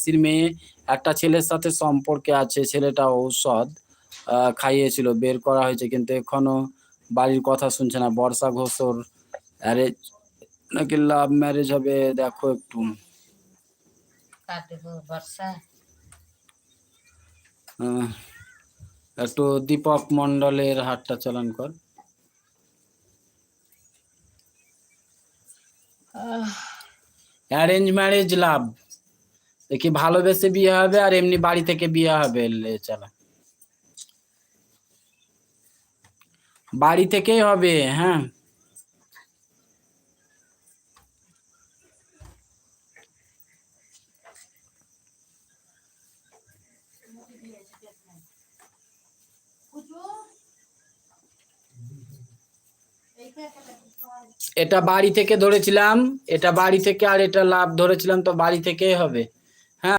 পিসির মেয়ে একটা ছেলের সাথে সম্পর্কে আছে, ছেলেটা ঔষধ খাইয়েছিল, বের করা হয়েছে, কিন্তু এখনো বাড়ির কথা শুনছে না। বর্ষা ঘোষ ওর অ্যারেঞ্জ নাকি লাভ ম্যারেজ হবে, দেখো একটু। একটু দীপক মন্ডলের হাতটা চালান কর। অ্যারেঞ্জ ম্যারেজ লাভ দেখি, ভালোবেসে বিয়ে হবে আর এমনি বাড়ি থেকে বিয়ে হবে। চালা, বাড়ি থেকেই হবে। হ্যাঁ, এটা বাড়ি থেকে ধরেছিলাম, এটা বাড়ি থেকে, আর এটা লাভ ধরেছিলাম, তো বাড়ি থেকেই হবে।